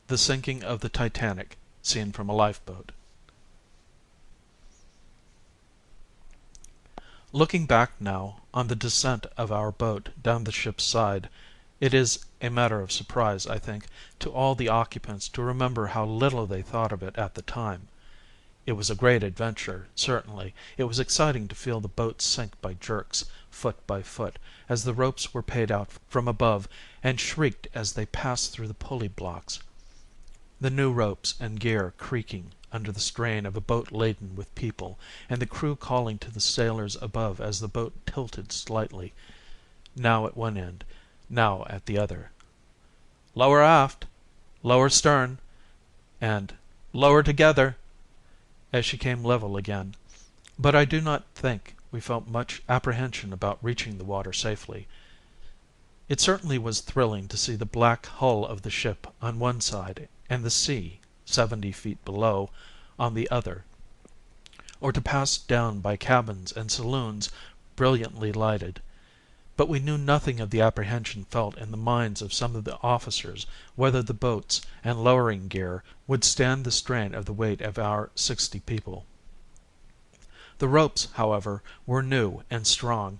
The Sinking of the Titanic, seen from a lifeboat. Looking back now on the descent of our boat down the ship's side, it is a matter of surprise, I think, to all the occupants to remember how little they thought of it at the time. It was a great adventure, certainly. It was exciting to feel the boat sink by jerks, foot by foot, as the ropes were paid out from above and shrieked as they passed through the pulley blocks. The new ropes and gear creaking under the strain of a boat laden with people, and the crew calling to the sailors above as the boat tilted slightly, now at one end, now at the other. "Lower aft," "Lower stern," and "Lower together," as she came level again. But I do not think we felt much apprehension about reaching the water safely. It certainly was thrilling to see the black hull of the ship on one side and the sea, 70 feet below, on the other, or to pass down by cabins and saloons brilliantly lighted. But we knew nothing of the apprehension felt in the minds of some of the officers whether the boats and lowering gear would stand the strain of the weight of our 60 people. The ropes, however, were new and strong,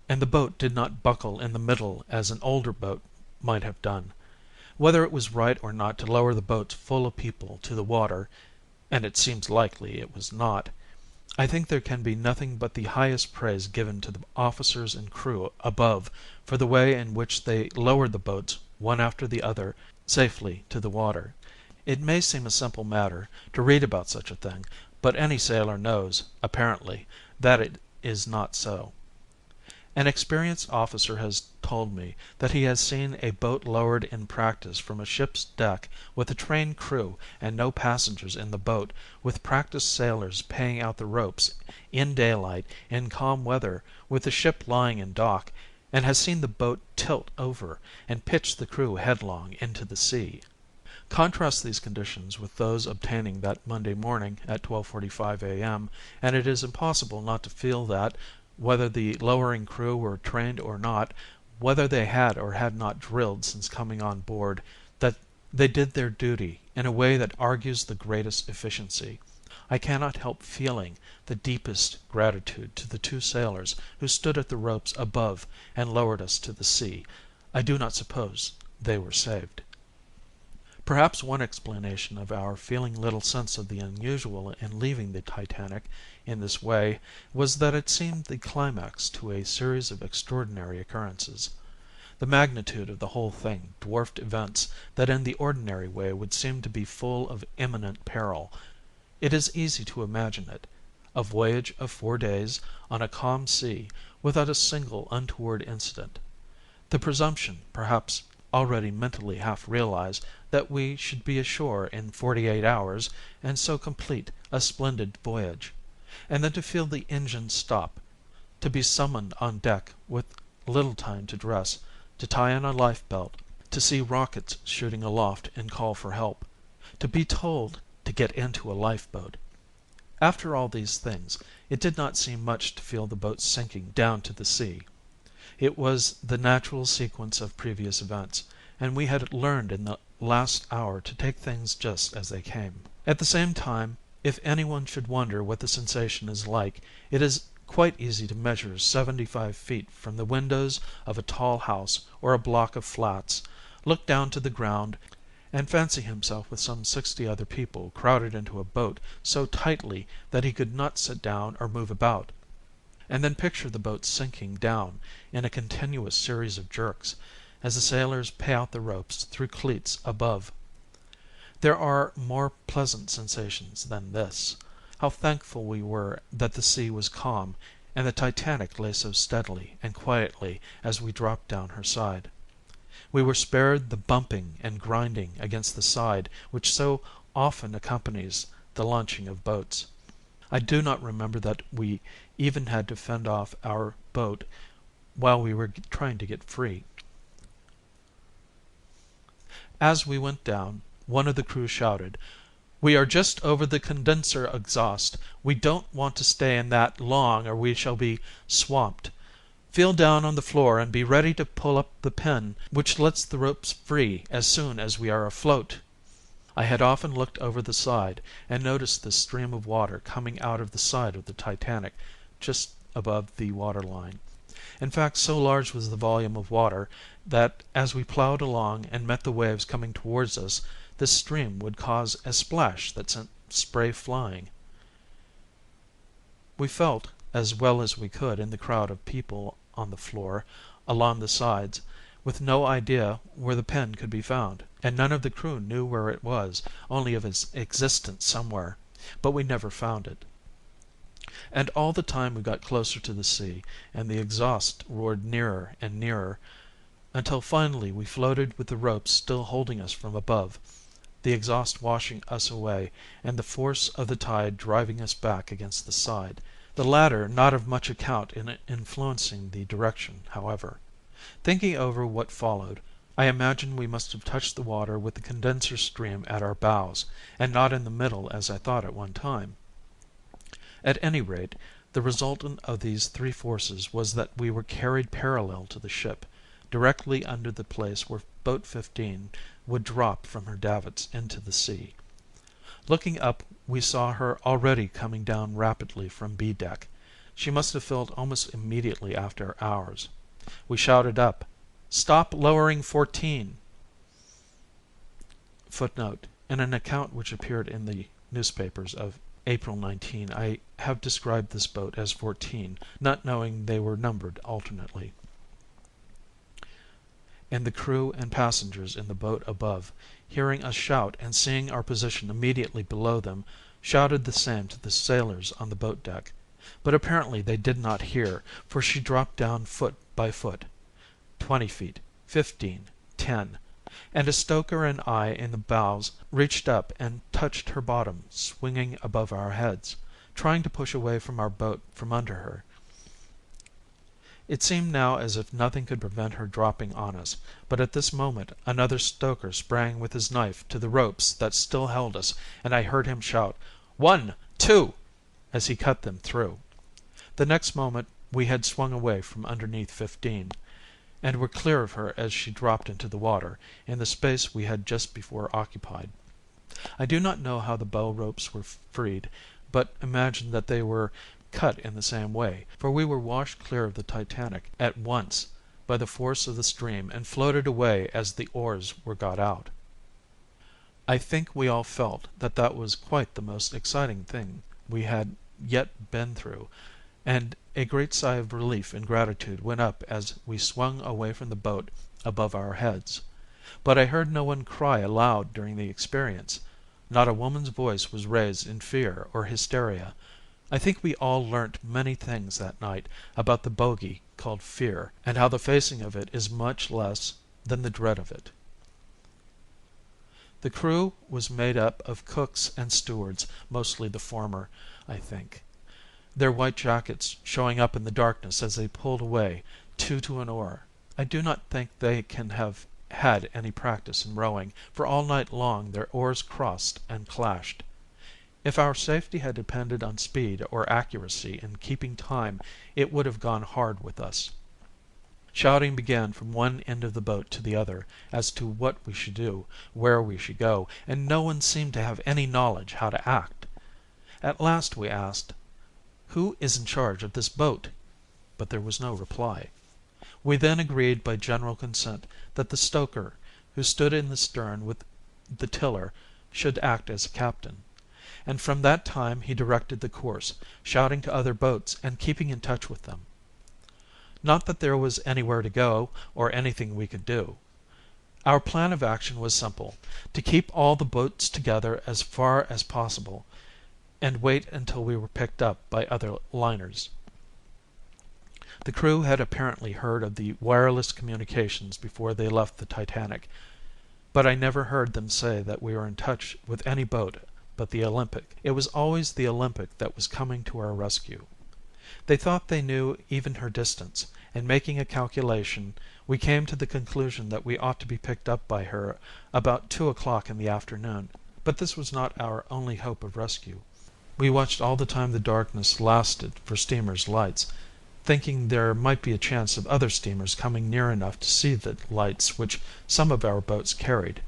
and the boat did not buckle in the middle as an older boat might have done. Whether it was right or not to lower the boats full of people to the water, and it seems likely it was not, I think there can be nothing but the highest praise given to the officers and crew above for the way in which they lowered the boats one after the other safely to the water. It may seem a simple matter to read about such a thing, but any sailor knows, apparently, that it is not so. An experienced officer has told me that he has seen a boat lowered in practice from a ship's deck with a trained crew and no passengers in the boat, with practiced sailors paying out the ropes in daylight in calm weather with the ship lying in dock, and has seen the boat tilt over and pitch the crew headlong into the sea. Contrast these conditions with those obtaining that Monday morning at 12:45 a.m., and it is impossible not to feel that, whether the lowering crew were trained or not, whether they had or had not drilled since coming on board, that they did their duty in a way that argues the greatest efficiency. I cannot help feeling the deepest gratitude to the two sailors who stood at the ropes above and lowered us to the sea. I do not suppose they were saved. Perhaps one explanation of our feeling little sense of the unusual in leaving the Titanic in this way was that it seemed the climax to a series of extraordinary occurrences. The magnitude of the whole thing dwarfed events that in the ordinary way would seem to be full of imminent peril. It is easy to imagine it: a voyage of 4 days on a calm sea without a single untoward incident. The presumption, perhaps already mentally half realized, that we should be ashore in 48 hours and so complete a splendid voyage. And then to feel the engine stop, to be summoned on deck with little time to dress, to tie on a life belt, to see rockets shooting aloft in call for help, to be told to get into a lifeboat. After all these things, it did not seem much to feel the boat sinking down to the sea. It was the natural sequence of previous events, and we had learned in the last hour to take things just as they came. At the same time, if anyone should wonder what the sensation is like, it is quite easy to measure 75 feet from the windows of a tall house or a block of flats, look down to the ground, and fancy himself with some 60 other people crowded into a boat so tightly that he could not sit down or move about, and then picture the boat sinking down in a continuous series of jerks as the sailors pay out the ropes through cleats above. There are more pleasant sensations than this. How thankful we were that the sea was calm and the Titanic lay so steadily and quietly as we dropped down her side. We were spared the bumping and grinding against the side which so often accompanies the launching of boats. I do not remember that we even had to fend off our boat while we were trying to get free. As we went down, one of the crew shouted, "We are just over the condenser exhaust. We don't want to stay in that long or we shall be swamped. Feel down on the floor and be ready to pull up the pin which lets the ropes free as soon as we are afloat." I had often looked over the side and noticed this stream of water coming out of the side of the Titanic just above the water line. In fact, so large was the volume of water that as we plowed along and met the waves coming towards us, this stream would cause a splash that sent spray flying. We felt as well as we could in the crowd of people on the floor, along the sides, with no idea where the pin could be found, and none of the crew knew where it was, only of its existence somewhere, but we never found it. And all the time we got closer to the sea, and the exhaust roared nearer and nearer, until finally we floated with the ropes still holding us from above, the exhaust washing us away and the force of the tide driving us back against the side, the latter not of much account in influencing the direction, however. Thinking over what followed, I imagine we must have touched the water with the condenser stream at our bows, and not in the middle as I thought at one time. At any rate, the resultant of these three forces was that we were carried parallel to the ship, directly under the place where boat 15 would drop from her davits into the sea. Looking up, we saw her already coming down rapidly from B deck. She must have filled almost immediately after ours. We shouted up, "Stop lowering 14!" Footnote: in an account which appeared in the newspapers of April 19, I have described this boat as 14, not knowing they were numbered alternately. And the crew and passengers in the boat above, hearing us shout and seeing our position immediately below them, shouted the same to the sailors on the boat deck. But apparently they did not hear, for she dropped down foot by foot. 20 feet, 15, 10, and a stoker and I in the bows reached up and touched her bottom swinging above our heads, trying to push away from our boat from under her. It seemed now as if nothing could prevent her dropping on us, but at this moment another stoker sprang with his knife to the ropes that still held us, and I heard him shout, "1, 2!" as he cut them through. The next moment we had swung away from underneath 15, and were clear of her as she dropped into the water, in the space we had just before occupied. I do not know how the bow ropes were freed, but imagine that they were cut in the same way, for we were washed clear of the Titanic at once by the force of the stream and floated away as the oars were got out. I think we all felt that that was quite the most exciting thing we had yet been through, and a great sigh of relief and gratitude went up as we swung away from the boat above our heads. But I heard no one cry aloud during the experience. Not a woman's voice was raised in fear or hysteria. I think we all learnt many things that night about the bogey called fear, and how the facing of it is much less than the dread of it. The crew was made up of cooks and stewards, mostly the former, I think, their white jackets showing up in the darkness as they pulled away, two to an oar. I do not think they can have had any practice in rowing, for all night long their oars crossed and clashed. If our safety had depended on speed or accuracy in keeping time, it would have gone hard with us. Shouting began from one end of the boat to the other as to what we should do, where we should go, and no one seemed to have any knowledge how to act. At last we asked, "Who is in charge of this boat?" But there was no reply. We then agreed by general consent that the stoker, who stood in the stern with the tiller, should act as captain, and from that time he directed the course, shouting to other boats and keeping in touch with them. Not that there was anywhere to go or anything we could do. Our plan of action was simple: to keep all the boats together as far as possible, and wait until we were picked up by other liners. The crew had apparently heard of the wireless communications before they left the Titanic, but I never heard them say that we were in touch with any boat but the Olympic. It was always the Olympic that was coming to our rescue. They thought they knew even her distance, and making a calculation, we came to the conclusion that we ought to be picked up by her about 2 o'clock in the afternoon. But this was not our only hope of rescue. We watched all the time the darkness lasted for steamers' lights, thinking there might be a chance of other steamers coming near enough to see the lights which some of our boats carried.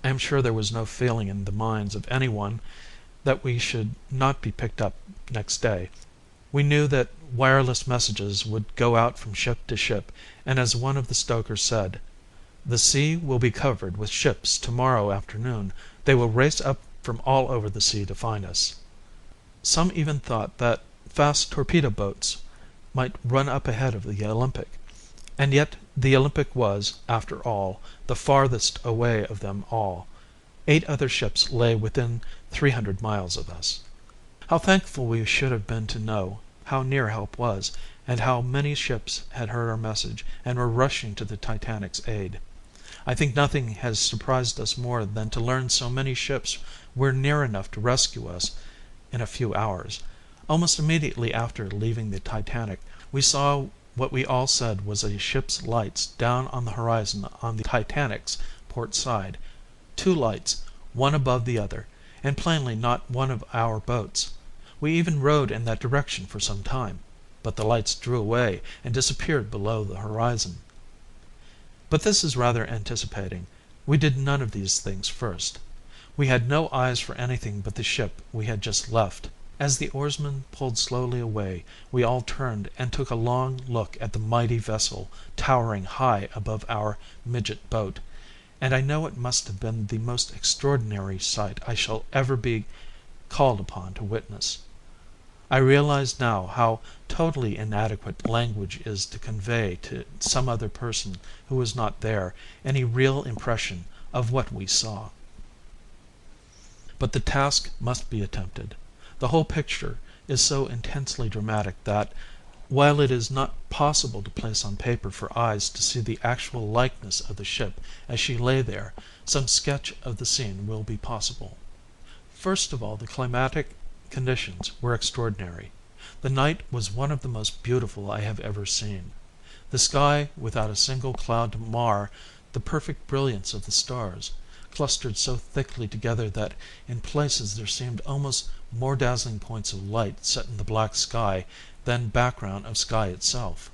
I am sure there was no feeling in the minds of any one that we should not be picked up next day. We knew that wireless messages would go out from ship to ship, and as one of the stokers said, "The sea will be covered with ships tomorrow afternoon. They will race up from all over the sea to find us." Some even thought that fast torpedo boats might run up ahead of the Olympic. And yet the Olympic was, after all, the farthest away of them all. 8 other ships lay within 300 miles of us. How thankful we should have been to know how near help was, and how many ships had heard our message and were rushing to the Titanic's aid. I think nothing has surprised us more than to learn so many ships were near enough to rescue us in a few hours. Almost immediately after leaving the Titanic, we saw what we all said was a ship's lights down on the horizon on the Titanic's port side. 2 lights, one above the other, and plainly not one of our boats. We even rowed in that direction for some time, but the lights drew away and disappeared below the horizon. But this is rather anticipating. We did none of these things first. We had no eyes for anything but the ship we had just left. As the oarsmen pulled slowly away, we all turned and took a long look at the mighty vessel towering high above our midget boat, and I know it must have been the most extraordinary sight I shall ever be called upon to witness. I realize now how totally inadequate language is to convey to some other person who was not there any real impression of what we saw. But the task must be attempted. The whole picture is so intensely dramatic that, while it is not possible to place on paper for eyes to see the actual likeness of the ship as she lay there, some sketch of the scene will be possible. First of all, the climatic conditions were extraordinary. The night was one of the most beautiful I have ever seen. The sky without a single cloud to mar the perfect brilliance of the stars, clustered so thickly together that in places there seemed almost more dazzling points of light set in the black sky than background of sky itself.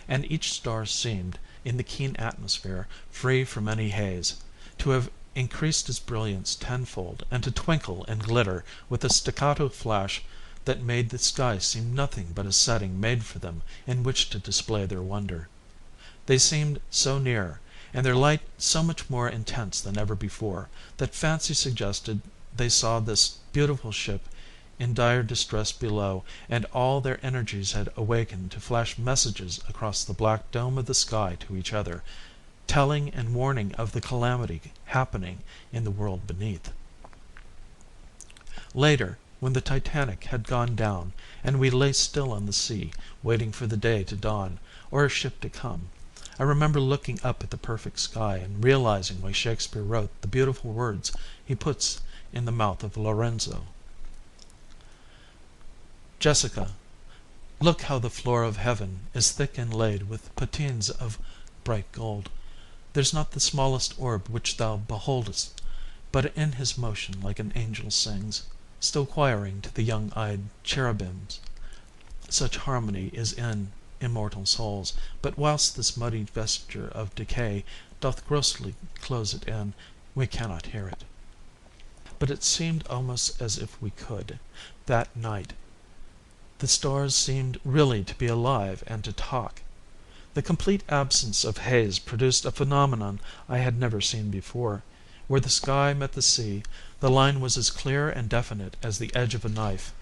And each star seemed, in the keen atmosphere, free from any haze, to have increased its brilliance tenfold, and to twinkle and glitter with a staccato flash that made the sky seem nothing but a setting made for them in which to display their wonder. They seemed so near, and their light so much more intense than ever before, that fancy suggested they saw this beautiful ship in dire distress below, and all their energies had awakened to flash messages across the black dome of the sky to each other, telling and warning of the calamity happening in the world beneath. Later, when the Titanic had gone down, and we lay still on the sea, waiting for the day to dawn, or a ship to come, I remember looking up at the perfect sky and realizing why Shakespeare wrote the beautiful words he puts in the mouth of Lorenzo. "Jessica, look how the floor of heaven is thick inlaid with patines of bright gold. There's not the smallest orb which thou beholdest, but in his motion like an angel sings, still choiring to the young-eyed cherubims. Such harmony is in immortal souls, but whilst this muddy vesture of decay doth grossly close it in, we cannot hear it." But it seemed almost as if we could, that night. The stars seemed really to be alive and to talk. The complete absence of haze produced a phenomenon I had never seen before. Where the sky met the sea, the line was as clear and definite as the edge of a knife,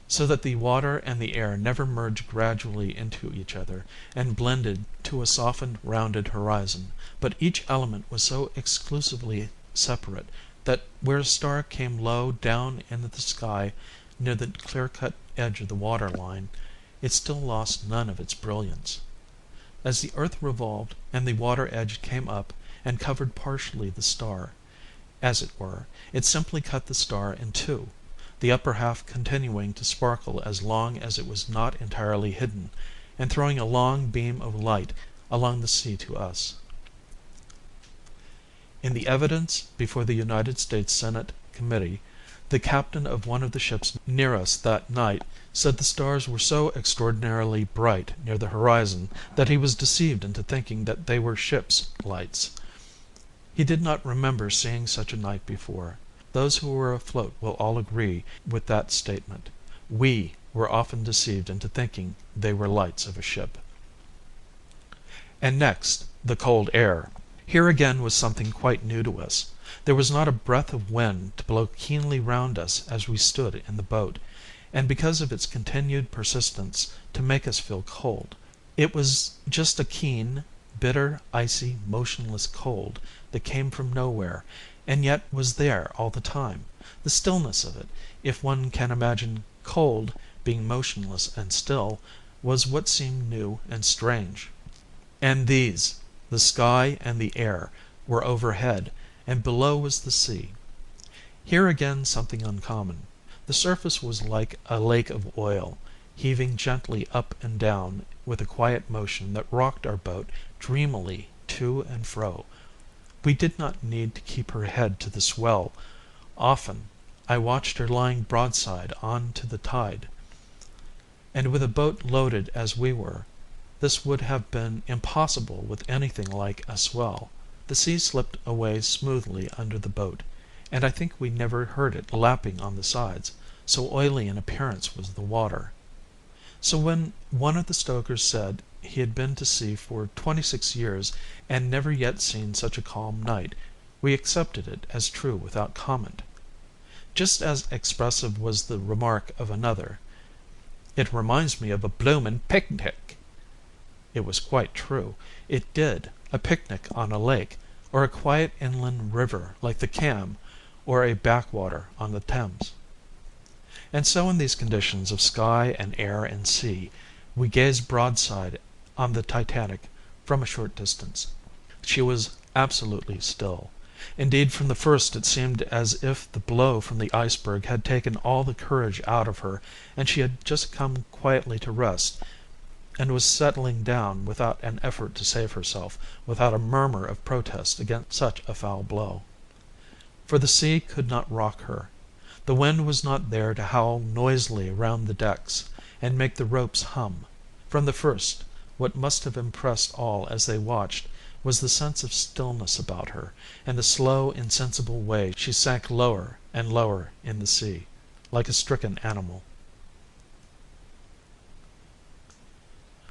so that the water and the air never merged gradually into each other and blended to a softened, rounded horizon, but each element was so exclusively separate that where a star came low down in the sky near the clear-cut edge of the water line, it still lost none of its brilliance. As the earth revolved and the water edge came up and covered partially the star, as it were, it simply cut the star in two, the upper half continuing to sparkle as long as it was not entirely hidden, and throwing a long beam of light along the sea to us. In the evidence before the United States Senate Committee, the captain of one of the ships near us that night said the stars were so extraordinarily bright near the horizon that he was deceived into thinking that they were ships' lights. He did not remember seeing such a night before. Those who were afloat will all agree with that statement. We were often deceived into thinking they were lights of a ship. And next, the cold air. Here again was something quite new to us. There was not a breath of wind to blow keenly round us as we stood in the boat, and because of its continued persistence to make us feel cold. It was just a keen, bitter, icy, motionless cold that came from nowhere, and yet was there all the time. The stillness of it, if one can imagine cold being motionless and still, was what seemed new and strange. And these, the sky and the air, were overhead, and below was the sea. Here again something uncommon. The surface was like a lake of oil, heaving gently up and down with a quiet motion that rocked our boat dreamily to and fro. We did not need to keep her head to the swell. Often I watched her lying broadside on to the tide, and with a boat loaded as we were, this would have been impossible with anything like a swell. The sea slipped away smoothly under the boat, and I think we never heard it lapping on the sides, so oily in appearance was the water. So when one of the stokers said he had been to sea for 26 years and never yet seen such a calm night, we accepted it as true without comment. Just as expressive was the remark of another, "It reminds me of a bloomin' picnic." It was quite true. It did. A picnic on a lake, or a quiet inland river like the Cam, or a backwater on the Thames. And so in these conditions of sky and air and sea, we gazed broadside on the Titanic from a short distance. She was absolutely still. Indeed, from the first it seemed as if the blow from the iceberg had taken all the courage out of her, and she had just come quietly to rest, and was settling down without an effort to save herself, without a murmur of protest against such a foul blow. For the sea could not rock her. The wind was not there to howl noisily round the decks, and make the ropes hum. From the first, what must have impressed all as they watched was the sense of stillness about her, and the slow, insensible way she sank lower and lower in the sea, like a stricken animal.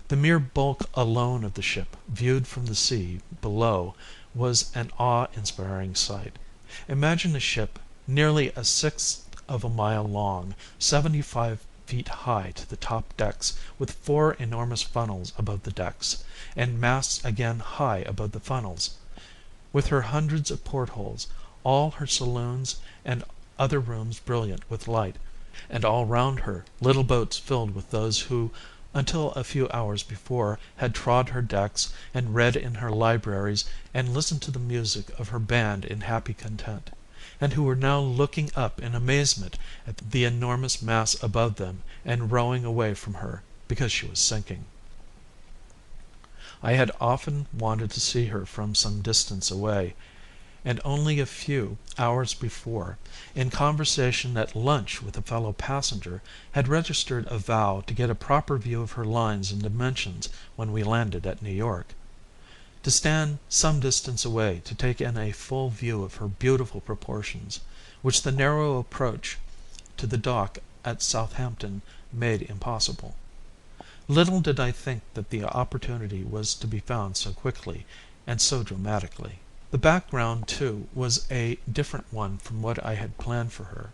The mere bulk alone of the ship, viewed from the sea below, was an awe-inspiring sight. Imagine a ship nearly a sixth of a mile long, 75 feet high to the top decks, with 4 enormous funnels above the decks, and masts again high above the funnels, with her hundreds of portholes, all her saloons and other rooms brilliant with light, and all round her little boats filled with those who, until a few hours before, had trod her decks, and read in her libraries, and listened to the music of her band in happy content, and who were now looking up in amazement at the enormous mass above them, and rowing away from her because she was sinking. I had often wanted to see her from some distance away, and only a few hours before, in conversation at lunch with a fellow passenger, had registered a vow to get a proper view of her lines and dimensions when we landed at New York. To stand some distance away to take in a full view of her beautiful proportions, which the narrow approach to the dock at Southampton made impossible. Little did I think that the opportunity was to be found so quickly and so dramatically. The background, too, was a different one from what I had planned for her.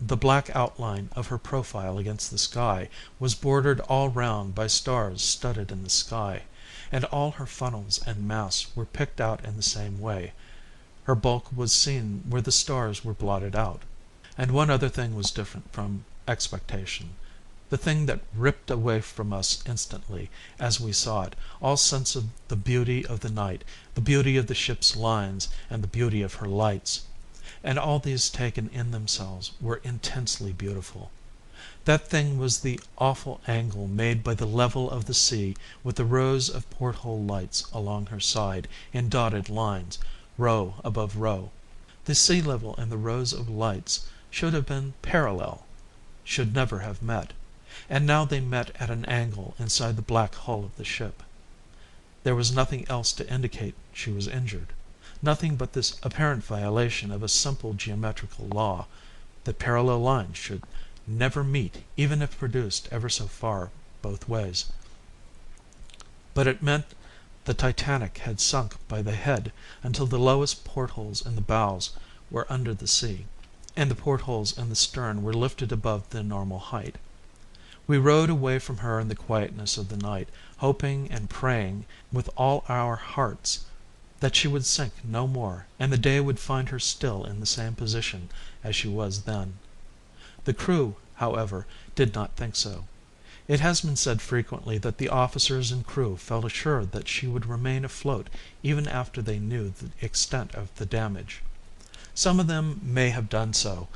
The black outline of her profile against the sky was bordered all round by stars studded in the sky, and all her funnels and masts were picked out in the same way. Her bulk was seen where the stars were blotted out. And one other thing was different from expectation. The thing that ripped away from us instantly, as we saw it, all sense of the beauty of the night, the beauty of the ship's lines, and the beauty of her lights. And all these taken in themselves were intensely beautiful. That thing was the awful angle made by the level of the sea with the rows of porthole lights along her side in dotted lines, row above row. The sea level and the rows of lights should have been parallel, should never have met. And now they met at an angle inside the black hull of the ship. There was nothing else to indicate she was injured. Nothing but this apparent violation of a simple geometrical law, that parallel lines should never meet even if produced ever so far both ways. But it meant the Titanic had sunk by the head until the lowest portholes in the bows were under the sea, and the portholes in the stern were lifted above the normal height. We rowed away from her in the quietness of the night, hoping and praying with all our hearts that she would sink no more, and the day would find her still in the same position as she was then. The crew, however, did not think so. It has been said frequently that the officers and crew felt assured that she would remain afloat even after they knew the extent of the damage. Some of them may have done so,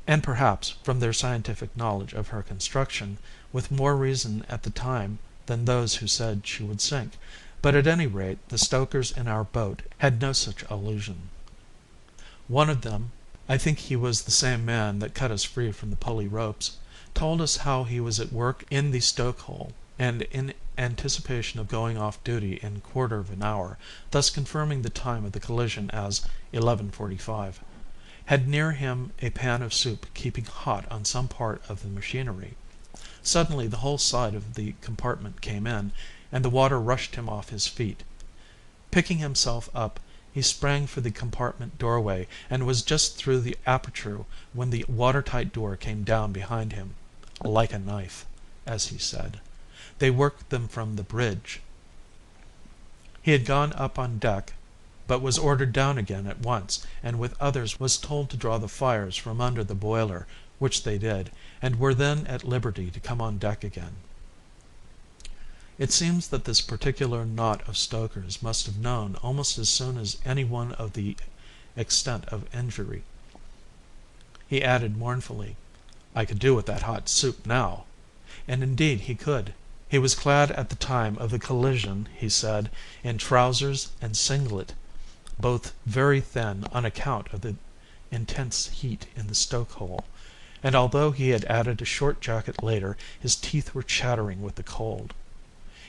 and perhaps, from their scientific knowledge of her construction, with more reason at the time than those who said she would sink, but at any rate the stokers in our boat had no such illusion. One of them, I think he was the same man that cut us free from the pulley ropes, told us how he was at work in the stokehole, and in anticipation of going off duty in quarter of an hour, thus confirming the time of the collision as 11:45, had near him a pan of soup keeping hot on some part of the machinery. Suddenly the whole side of the compartment came in, and the water rushed him off his feet. Picking himself up, he sprang for the compartment doorway, and was just through the aperture when the watertight door came down behind him, "like a knife," as he said. They worked them from the bridge. He had gone up on deck, but was ordered down again at once, and with others was told to draw the fires from under the boiler, which they did, and were then at liberty to come on deck again. It seems that this particular knot of stokers must have known almost as soon as any one of the extent of injury. He added mournfully, "I could do with that hot soup now." And indeed he could. He was clad at the time of the collision, he said, in trousers and singlet, both very thin on account of the intense heat in the stokehole, and although he had added a short jacket later, his teeth were chattering with the cold.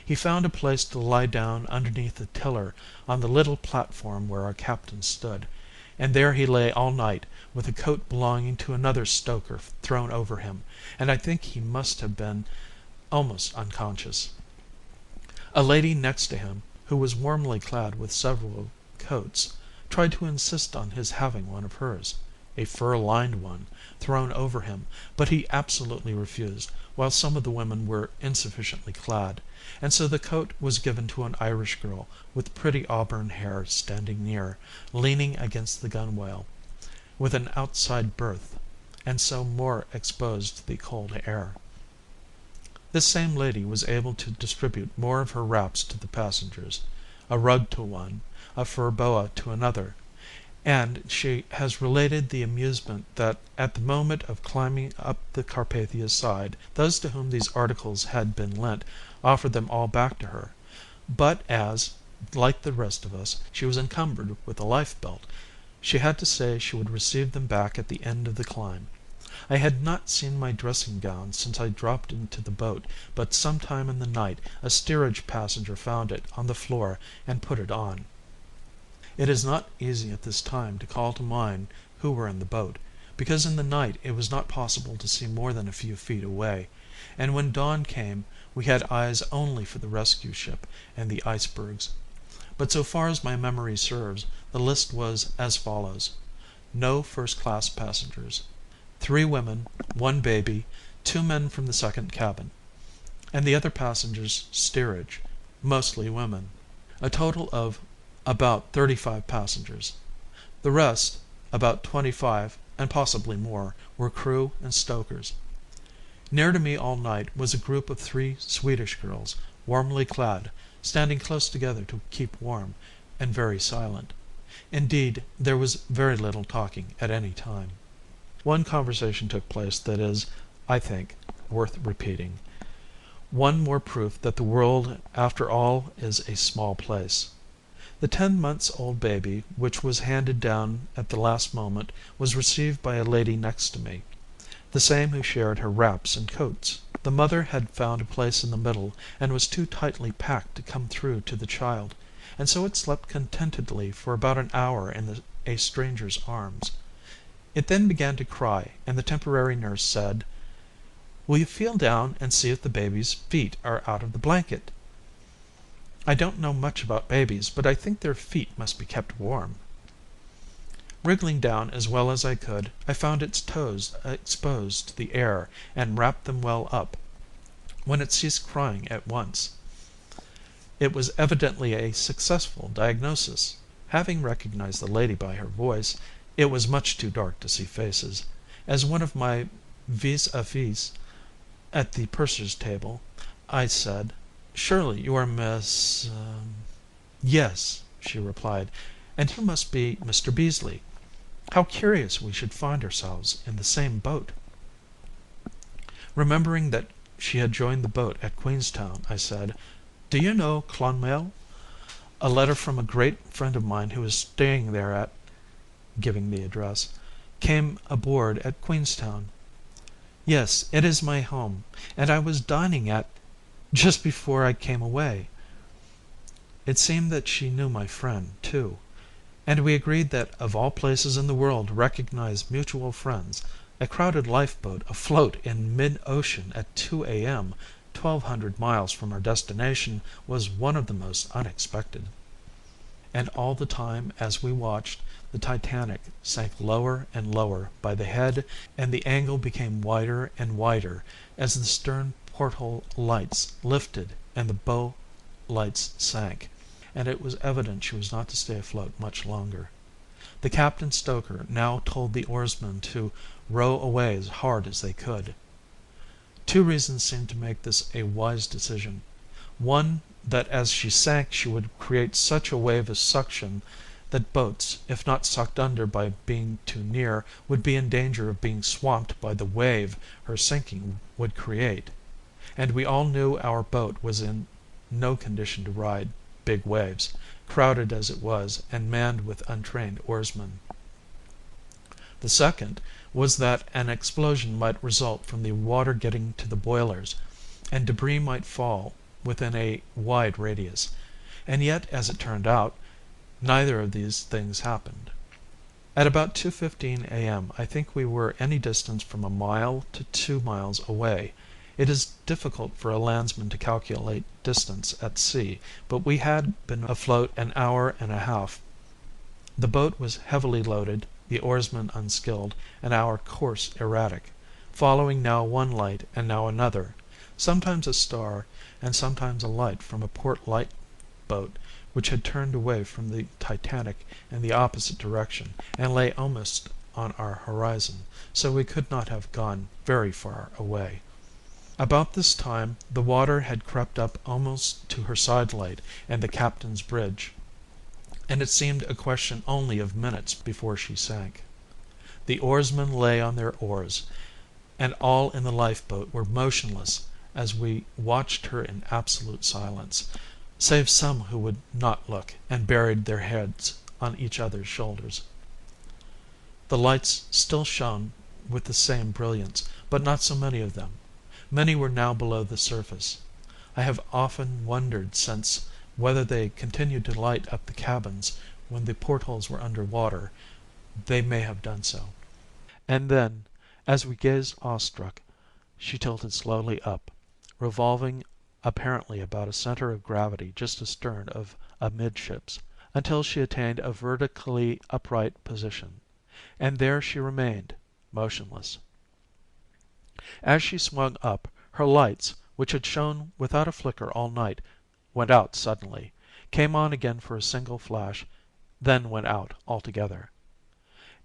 He found a place to lie down underneath the tiller on the little platform where our captain stood, and there he lay all night with a coat belonging to another stoker thrown over him, and I think he must have been almost unconscious. A lady next to him, who was warmly clad with several coats, tried to insist on his having one of hers, a fur-lined one, thrown over him, but he absolutely refused, while some of the women were insufficiently clad, and so the coat was given to an Irish girl with pretty auburn hair standing near, leaning against the gunwale, with an outside berth, and so more exposed to the cold air. This same lady was able to distribute more of her wraps to the passengers, a rug to one, a fur boa to another, and she has related the amusement that at the moment of climbing up the Carpathia's side, those to whom these articles had been lent offered them all back to her, but as, like the rest of us, she was encumbered with a life belt, she had to say she would receive them back at the end of the climb. I had not seen my dressing gown since I dropped into the boat, but some time in the night a steerage passenger found it on the floor and put it on. It is not easy at this time to call to mind who were in the boat, because in the night it was not possible to see more than a few feet away, and when dawn came we had eyes only for the rescue ship and the icebergs. But so far as my memory serves, the list was as follows: no first-class passengers, 3 women, 1 baby, 2 men from the second cabin, and the other passengers steerage, mostly women. A total of about 35 passengers. The rest, about 25 and possibly more, were crew and stokers. Near to me all night was a group of 3 Swedish girls, warmly clad, standing close together to keep warm, and very silent. Indeed, there was very little talking at any time. One conversation took place that is, I think, worth repeating. One more proof that the world after all is a small place. The 10 months old baby, which was handed down at the last moment, was received by a lady next to me, the same who shared her wraps and coats. The mother had found a place in the middle, and was too tightly packed to come through to the child, and so it slept contentedly for about an hour in a stranger's arms. It then began to cry, and the temporary nurse said, "Will you feel down and see if the baby's feet are out of the blanket?" I don't know much about babies, but I think their feet must be kept warm. Wriggling down as well as I could, I found its toes exposed to the air and wrapped them well up, when it ceased crying at once. It was evidently a successful diagnosis. Having recognized the lady by her voice, it was much too dark to see faces. As one of my vis-a-vis at the purser's table, I said, "Surely you are Miss—" "Yes," she replied, "and you must be Mr. Beasley. How curious we should find ourselves in the same boat." Remembering that she had joined the boat at Queenstown, I said, "Do you know Clonmel? A letter from a great friend of mine who is staying there at—" giving the address, "came aboard at Queenstown. Yes, it is my home, and I was dining at— just before I came away." It seemed that she knew my friend, too, and we agreed that of all places in the world to recognize mutual friends, a crowded lifeboat afloat in mid-ocean at 2 a.m., 1,200 miles from our destination, was one of the most unexpected. And all the time, as we watched, the Titanic sank lower and lower by the head, and the angle became wider and wider as the stern porthole lights lifted and the bow lights sank, and it was evident she was not to stay afloat much longer. The captain stoker now told the oarsmen to row away as hard as they could. Two reasons seemed to make this a wise decision. One, that as she sank she would create such a wave of suction that boats, if not sucked under by being too near, would be in danger of being swamped by the wave her sinking would create. And we all knew our boat was in no condition to ride big waves, crowded as it was and manned with untrained oarsmen. The second was that an explosion might result from the water getting to the boilers, and debris might fall within a wide radius. And yet, as it turned out, neither of these things happened. At about 2:15 a.m. I think we were any distance from a mile to 2 miles away. It is difficult for a landsman to calculate distance at sea, but we had been afloat an hour and a half. The boat was heavily loaded, the oarsmen unskilled, and our course erratic, following now one light and now another, sometimes a star and sometimes a light from a port light boat which had turned away from the Titanic in the opposite direction and lay almost on our horizon, so we could not have gone very far away. About this time the water had crept up almost to her side light and the captain's bridge, and it seemed a question only of minutes before she sank. The oarsmen lay on their oars, and all in the lifeboat were motionless as we watched her in absolute silence, save some who would not look and buried their heads on each other's shoulders. The lights still shone with the same brilliance, but not so many of them. Many were now below the surface. I have often wondered since whether they continued to light up the cabins when the portholes were under water. They may have done so. And then, as we gazed awestruck, she tilted slowly up, revolving apparently about a center of gravity just astern of amidships, until she attained a vertically upright position, and there she remained, motionless. As she swung up, her lights, which had shone without a flicker all night, went out suddenly, came on again for a single flash, then went out altogether.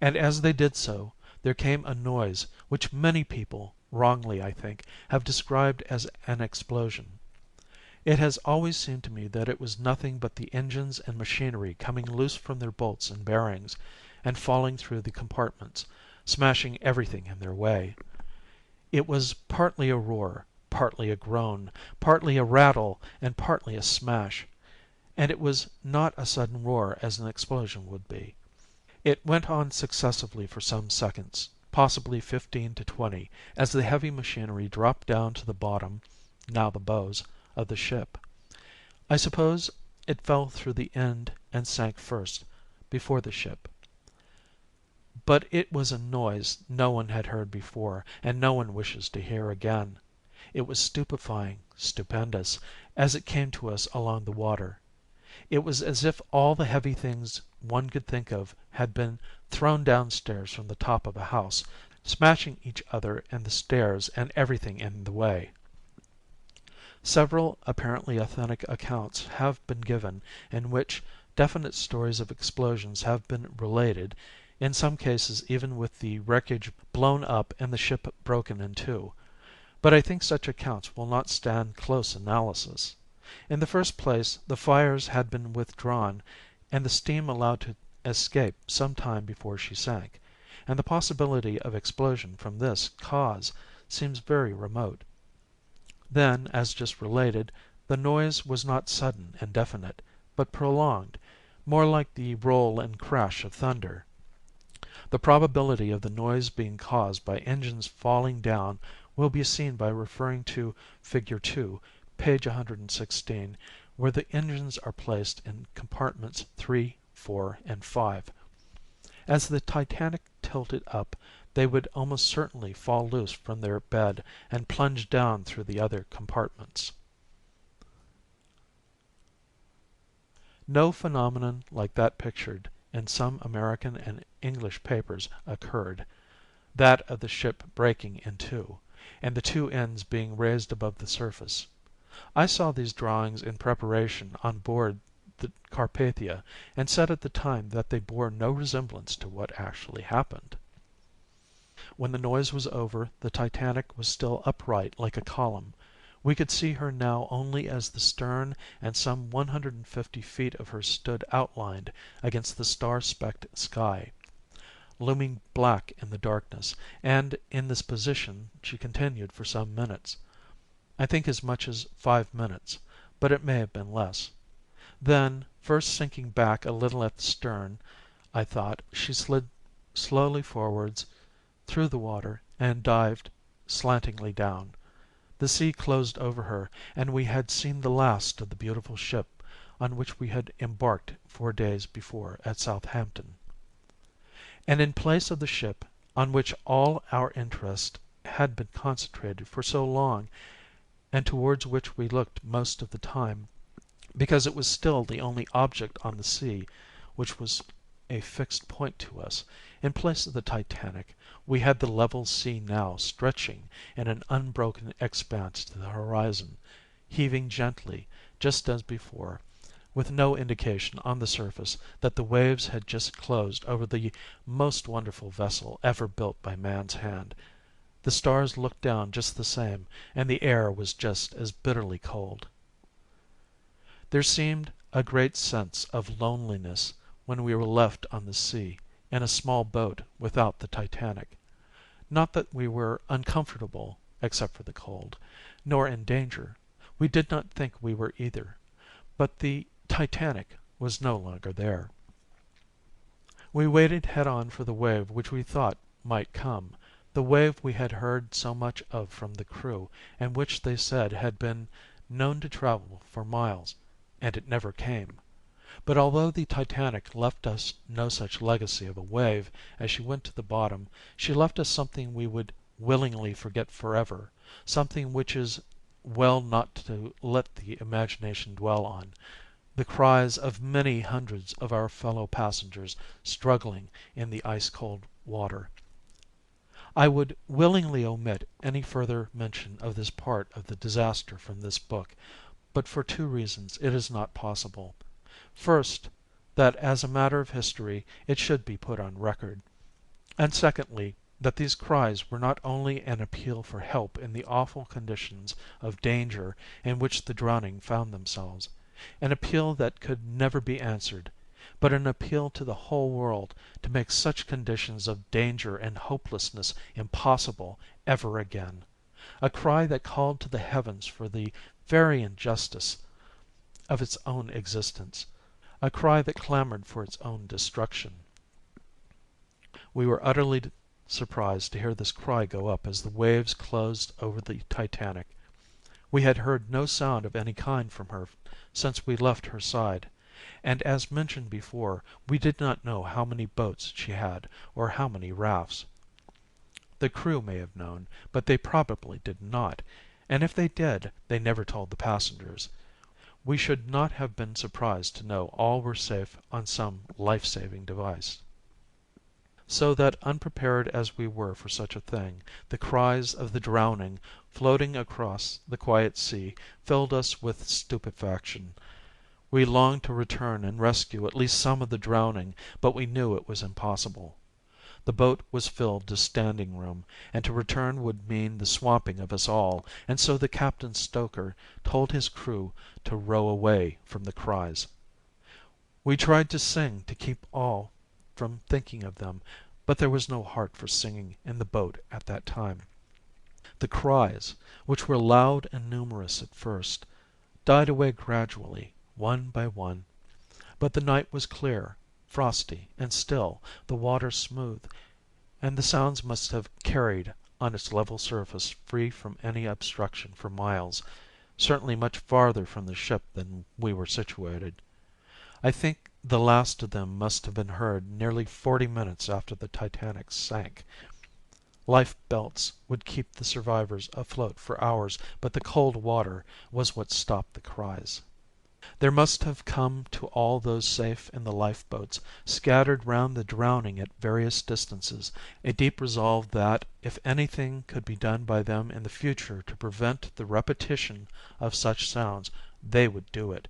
And as they did so, there came a noise which many people, wrongly I think, have described as an explosion. It has always seemed to me that it was nothing but the engines and machinery coming loose from their bolts and bearings, and falling through the compartments, smashing everything in their way. It was partly a roar, partly a groan, partly a rattle, and partly a smash, and it was not a sudden roar as an explosion would be. It went on successively for some seconds, possibly 15 to 20, as the heavy machinery dropped down to the bottom, now the bows, of the ship. I suppose It fell through the end and sank first, before the ship. But it was a noise no one had heard before, and no one wishes to hear again. It was stupefying, stupendous, as it came to us along the water. It was as if all the heavy things one could think of had been thrown downstairs from the top of a house, smashing each other and the stairs and everything in the way. Several apparently authentic accounts have been given in which definite stories of explosions have been related, in some cases even with the wreckage blown up and the ship broken in two, but I think such accounts will not stand close analysis. In the first place, the fires had been withdrawn and the steam allowed to escape some time before she sank, and the possibility of explosion from this cause seems very remote. Then, as just related, the noise was not sudden and definite, but prolonged, more like the roll and crash of thunder. The probability of the noise being caused by engines falling down will be seen by referring to Fig. 2, page 116, where the engines are placed in compartments 3, 4, and 5. As the Titanic tilted up they would almost certainly fall loose from their bed and plunge down through the other compartments. No phenomenon like that pictured in some American and English papers occurred, that of the ship breaking in two, and the two ends being raised above the surface. I saw these drawings in preparation on board the Carpathia, and said at the time that they bore no resemblance to what actually happened. When the noise was over the Titanic was still upright like a column. We could see her now only as the stern and some 150 feet of her stood outlined against the star-specked sky, looming black in the darkness, and in this position she continued for some minutes. I think as much as 5 minutes, but it may have been less. Then, first sinking back a little at the stern, I thought, she slid slowly forwards through the water and dived slantingly down. The sea closed over her, and we had seen the last of the beautiful ship on which we had embarked 4 days before at Southampton. And in place of the ship, on which all our interest had been concentrated for so long, and towards which we looked most of the time, because it was still the only object on the sea which was a fixed point to us, in place of the Titanic, we had the level sea now stretching in an unbroken expanse to the horizon, heaving gently, just as before, with no indication on the surface that the waves had just closed over the most wonderful vessel ever built by man's hand. The stars looked down just the same, and the air was just as bitterly cold. There seemed a great sense of loneliness when we were left on the sea in a small boat without the Titanic. Not that we were uncomfortable, except for the cold, nor in danger. We did not think we were either. But the Titanic was no longer there. We waded head on for the wave which we thought might come, the wave we had heard so much of from the crew, and which they said had been known to travel for miles, and it never came. But although the Titanic left us no such legacy of a wave as she went to the bottom, she left us something we would willingly forget forever, something which is well not to let the imagination dwell on, the cries of many hundreds of our fellow passengers struggling in the ice-cold water. I would willingly omit any further mention of this part of the disaster from this book, but for 2 reasons it is not possible. First, that as a matter of history it should be put on record, and secondly, that these cries were not only an appeal for help in the awful conditions of danger in which the drowning found themselves, an appeal that could never be answered, but an appeal to the whole world to make such conditions of danger and hopelessness impossible ever again, a cry that called to the heavens for the very injustice of its own existence, a cry that clamored for its own destruction. We were utterly surprised to hear this cry go up as the waves closed over the Titanic. We had heard no sound of any kind from her since we left her side, and as mentioned before, we did not know how many boats she had, or how many rafts. The crew may have known, but they probably did not, and if they did, they never told the passengers. We should not have been surprised to know all were safe on some life-saving device. So that unprepared as we were for such a thing, the cries of the drowning floating across the quiet sea filled us with stupefaction. We longed to return and rescue at least some of the drowning, but we knew it was impossible. The boat was filled to standing room, and to return would mean the swamping of us all, and so the captain stoker told his crew to row away from the cries. We tried to sing to keep all from thinking of them, but there was no heart for singing in the boat at that time. The cries, which were loud and numerous at first, died away gradually, one by one. But the night was clear, frosty, and still, the water smooth, and the sounds must have carried on its level surface free from any obstruction for miles, certainly much farther from the ship than we were situated. I think the last of them must have been heard nearly 40 minutes after the Titanic sank. Life belts would keep the survivors afloat for hours, but the cold water was what stopped the cries. There must have come to all those safe in the lifeboats, scattered round the drowning at various distances, a deep resolve that, if anything could be done by them in the future to prevent the repetition of such sounds, they would do it,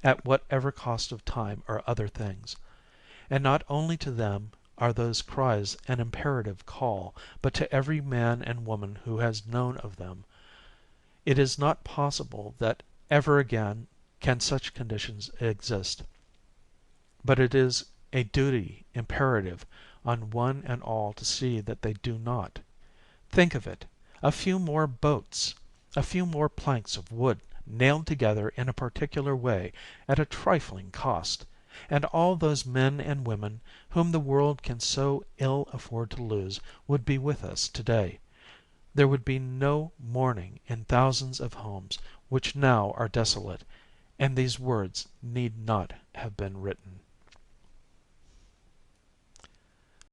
at whatever cost of time or other things. And not only to them are those cries an imperative call, but to every man and woman who has known of them. It is not possible that ever again can such conditions exist, but it is a duty imperative on one and all to see that they do not. Think of it! A few more boats! A few more planks of wood nailed together in a particular way at a trifling cost, and all those men and women whom the world can so ill afford to lose would be with us today. There would be no mourning in thousands of homes which now are desolate, and these words need not have been written.